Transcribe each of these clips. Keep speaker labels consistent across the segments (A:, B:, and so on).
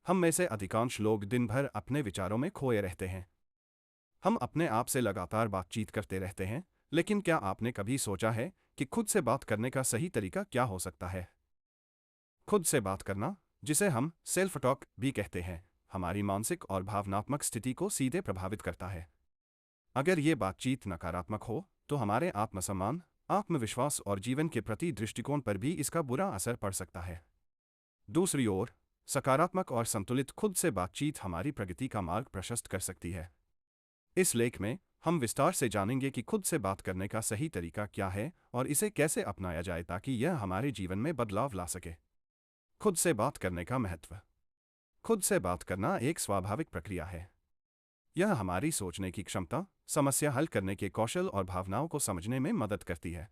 A: हम में से अधिकांश लोग दिन भर अपने विचारों में खोए रहते हैं। हम अपने आप से लगातार बातचीत करते रहते हैं, लेकिन क्या आपने कभी सोचा है कि खुद से बात करने का सही तरीका क्या हो सकता है? खुद से बात करना, जिसे हम सेल्फ टॉक भी कहते हैं, हमारी मानसिक और भावनात्मक स्थिति को सीधे प्रभावित करता है। अगर ये बातचीत नकारात्मक हो, तो हमारे आत्मसम्मान, आत्मविश्वास और जीवन के प्रति दृष्टिकोण पर भी इसका बुरा असर पड़ सकता है। दूसरी ओर, सकारात्मक और संतुलित खुद से बातचीत हमारी प्रगति का मार्ग प्रशस्त कर सकती है। इस लेख में हम विस्तार से जानेंगे कि खुद से बात करने का सही तरीका क्या है और इसे कैसे अपनाया जाए ताकि यह हमारे जीवन में बदलाव ला सके। खुद से बात करने का महत्व। खुद से बात करना एक स्वाभाविक प्रक्रिया है। यह हमारी सोचने की क्षमता, समस्या हल करने के कौशल और भावनाओं को समझने में मदद करती है।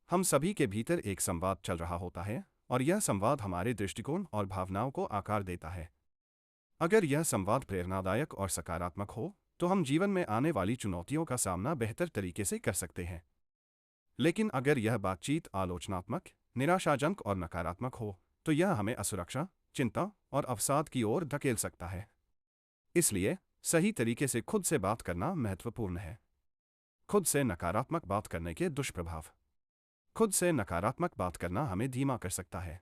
A: हम सभी के भीतर एक संवाद चल रहा होता है और यह संवाद हमारे दृष्टिकोण और भावनाओं को आकार देता है। अगर यह संवाद प्रेरणादायक और सकारात्मक हो, तो हम जीवन में आने वाली चुनौतियों का सामना बेहतर तरीके से कर सकते हैं। लेकिन अगर यह बातचीत आलोचनात्मक, निराशाजनक और नकारात्मक हो, तो यह हमें असुरक्षा, चिंता और अवसाद की ओर धकेल सकता है। इसलिए सही तरीके से खुद से बात करना महत्वपूर्ण है। खुद से नकारात्मक बात करने के दुष्प्रभाव। खुद से नकारात्मक बात करना हमें धीमा कर सकता है।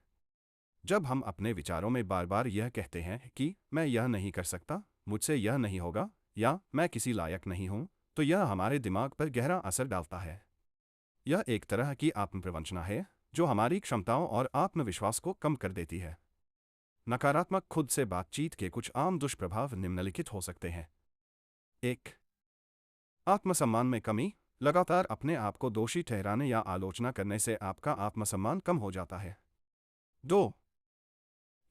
A: जब हम अपने विचारों में बार बार यह कहते हैं कि मैं यह नहीं कर सकता, मुझसे यह नहीं होगा, या मैं किसी लायक नहीं हूं, तो यह हमारे दिमाग पर गहरा असर डालता है। यह एक तरह की आत्मप्रवंचना है जो हमारी क्षमताओं और आत्मविश्वास को कम कर देती है। नकारात्मक खुद से बातचीत के कुछ आम दुष्प्रभाव निम्नलिखित हो सकते हैं। 1. आत्मसम्मान में कमी। लगातार अपने आप को दोषी ठहराने या आलोचना करने से आपका आत्मसम्मान कम हो जाता है। 2.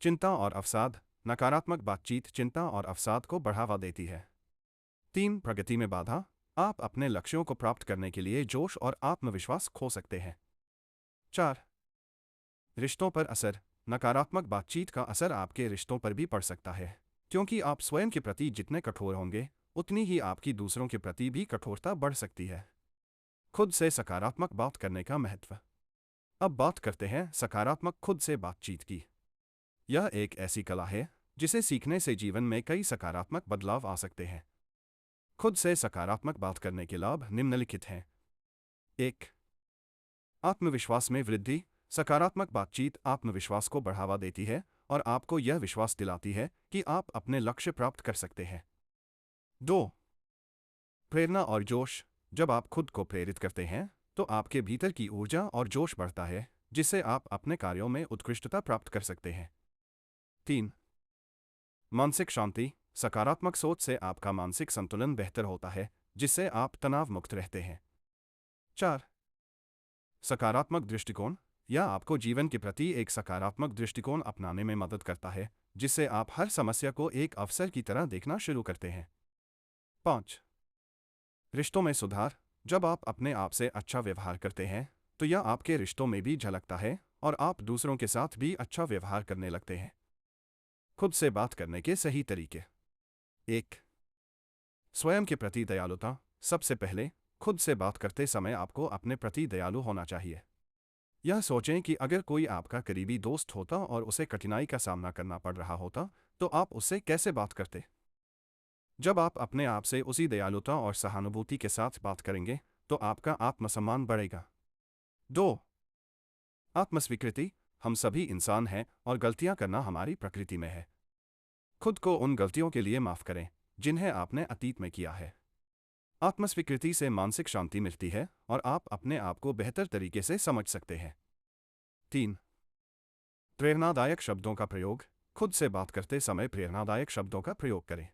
A: चिंता और अवसाद। नकारात्मक बातचीत चिंता और अवसाद को बढ़ावा देती है। 3. प्रगति में बाधा। आप अपने लक्ष्यों को प्राप्त करने के लिए जोश और आत्मविश्वास खो सकते हैं। 4. रिश्तों पर असर। नकारात्मक बातचीत का असर आपके रिश्तों पर भी पड़ सकता है, क्योंकि आप स्वयं के प्रति जितने कठोर होंगे, उतनी ही आपकी दूसरों के प्रति भी कठोरता बढ़ सकती है। खुद से सकारात्मक बात करने का महत्व। अब बात करते हैं सकारात्मक खुद से बातचीत की। यह एक ऐसी कला है जिसे सीखने से जीवन में कई सकारात्मक बदलाव आ सकते हैं। खुद से सकारात्मक बात करने के लाभ निम्नलिखित हैं। 1. आत्मविश्वास में वृद्धि। सकारात्मक बातचीत आत्मविश्वास को बढ़ावा देती है और आपको यह विश्वास दिलाती है कि आप अपने लक्ष्य प्राप्त कर सकते हैं। 2. प्रेरणा और जोश। जब आप खुद को प्रेरित करते हैं, तो आपके भीतर की ऊर्जा और जोश बढ़ता है, जिससे आप अपने कार्यों में उत्कृष्टता प्राप्त कर सकते हैं। 3. मानसिक शांति। सकारात्मक सोच से आपका मानसिक संतुलन बेहतर होता है, जिससे आप तनाव मुक्त रहते हैं। 4. सकारात्मक दृष्टिकोण। यह आपको जीवन के प्रति एक सकारात्मक दृष्टिकोण अपनाने में मदद करता है, जिससे आप हर समस्या को एक अवसर की तरह देखना शुरू करते हैं। 5. रिश्तों में सुधार। जब आप अपने आप से अच्छा व्यवहार करते हैं, तो यह आपके रिश्तों में भी झलकता है और आप दूसरों के साथ भी अच्छा व्यवहार करने लगते हैं। खुद से बात करने के सही तरीके। 1. स्वयं के प्रति दयालुता। सबसे पहले, खुद से बात करते समय आपको अपने प्रति दयालु होना चाहिए। यह सोचें कि अगर कोई आपका करीबी दोस्त होता और उसे कठिनाई का सामना करना पड़ रहा होता, तो आप उससे कैसे बात करते? जब आप अपने आप से उसी दयालुता और सहानुभूति के साथ बात करेंगे, तो आपका आत्मसम्मान बढ़ेगा। 2. आत्मस्वीकृति। हम सभी इंसान हैं और गलतियां करना हमारी प्रकृति में है। खुद को उन गलतियों के लिए माफ करें जिन्हें आपने अतीत में किया है। आत्मस्वीकृति से मानसिक शांति मिलती है और आप अपने आप को बेहतर तरीके से समझ सकते हैं। 3. प्रेरणादायक शब्दों का प्रयोग। खुद से बात करते समय प्रेरणादायक शब्दों का प्रयोग करें।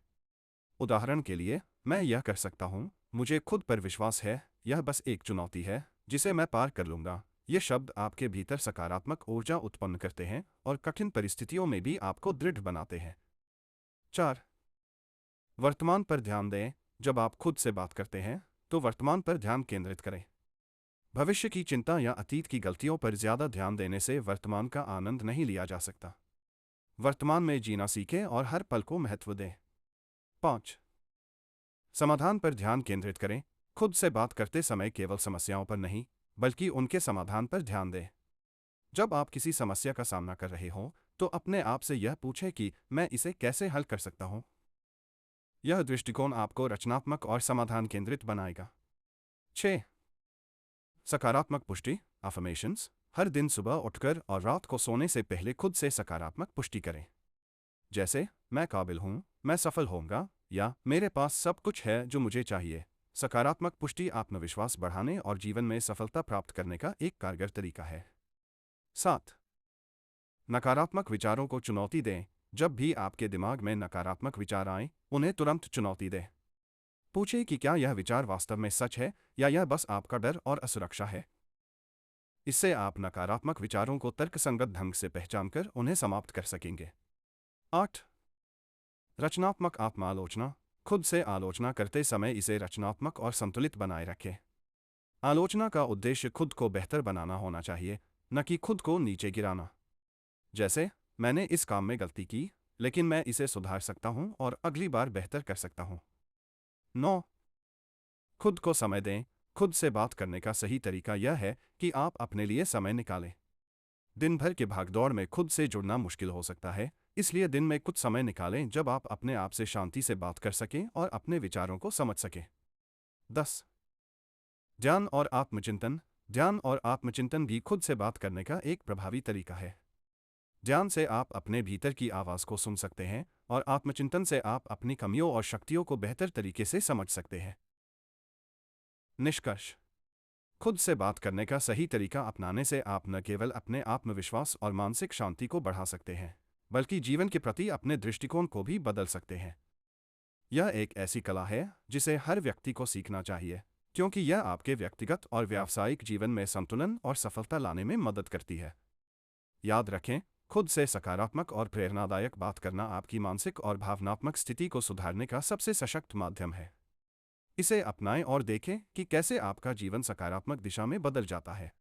A: उदाहरण के लिए, मैं यह कर सकता हूँ, मुझे खुद पर विश्वास है, यह बस एक चुनौती है जिसे मैं पार कर लूँगा। ये शब्द आपके भीतर सकारात्मक ऊर्जा उत्पन्न करते हैं और कठिन परिस्थितियों में भी आपको दृढ़ बनाते हैं। 4. वर्तमान पर ध्यान दें। जब आप खुद से बात करते हैं, तो वर्तमान पर ध्यान केंद्रित करें। भविष्य की चिंता या अतीत की गलतियों पर ज्यादा ध्यान देने से वर्तमान का आनंद नहीं लिया जा सकता। वर्तमान में जीना सीखें और हर पल को महत्व दें। 5. समाधान पर ध्यान केंद्रित करें। खुद से बात करते समय केवल समस्याओं पर नहीं, बल्कि उनके समाधान पर ध्यान दें। जब आप किसी समस्या का सामना कर रहे हों, तो अपने आप से यह पूछें कि मैं इसे कैसे हल कर सकता हूँ। यह दृष्टिकोण आपको रचनात्मक और समाधान केंद्रित बनाएगा। 6. सकारात्मक पुष्टि अफर्मेशंस। हर दिन सुबह उठकर और रात को सोने से पहले खुद से सकारात्मक पुष्टि करें। जैसे, मैं काबिल हूँ, मैं सफल होऊंगा, या मेरे पास सब कुछ है जो मुझे चाहिए। सकारात्मक पुष्टि आत्मविश्वास बढ़ाने और जीवन में सफलता प्राप्त करने का एक कारगर तरीका है। 7. नकारात्मक विचारों को चुनौती दें। जब भी आपके दिमाग में नकारात्मक विचार आएं, उन्हें तुरंत चुनौती दें। पूछें कि क्या यह विचार वास्तव में सच है या यह बस आपका डर और असुरक्षा है। इससे आप नकारात्मक विचारों को तर्कसंगत ढंग से पहचानकर उन्हें समाप्त कर सकेंगे। 8. रचनात्मक आत्मालोचना। खुद से आलोचना करते समय इसे रचनात्मक और संतुलित बनाए रखें। आलोचना का उद्देश्य खुद को बेहतर बनाना होना चाहिए, न कि खुद को नीचे गिराना। जैसे, मैंने इस काम में गलती की, लेकिन मैं इसे सुधार सकता हूं और अगली बार बेहतर कर सकता हूं। 9. खुद को समय दें। खुद से बात करने का सही तरीका यह है कि आप अपने लिए समय निकालें। दिन भर के भागदौड़ में खुद से जुड़ना मुश्किल हो सकता है, इसलिए दिन में कुछ समय निकालें जब आप अपने आप से शांति से बात कर सकें और अपने विचारों को समझ सकें। 10. ध्यान और आत्मचिंतन। ध्यान और आत्मचिंतन भी खुद से बात करने का एक प्रभावी तरीका है। ध्यान से आप अपने भीतर की आवाज़ को सुन सकते हैं और आत्मचिंतन से आप अपनी कमियों और शक्तियों को बेहतर तरीके से समझ सकते हैं। निष्कर्ष। खुद से बात करने का सही तरीका अपनाने से आप न केवल अपने आत्मविश्वास और मानसिक शांति को बढ़ा सकते हैं, बल्कि जीवन के प्रति अपने दृष्टिकोण को भी बदल सकते हैं। यह एक ऐसी कला है जिसे हर व्यक्ति को सीखना चाहिए, क्योंकि यह आपके व्यक्तिगत और व्यावसायिक जीवन में संतुलन और सफलता लाने में मदद करती है। याद रखें, खुद से सकारात्मक और प्रेरणादायक बात करना आपकी मानसिक और भावनात्मक स्थिति को सुधारने का सबसे सशक्त माध्यम है। इसे अपनाएं और देखें कि कैसे आपका जीवन सकारात्मक दिशा में बदल जाता है।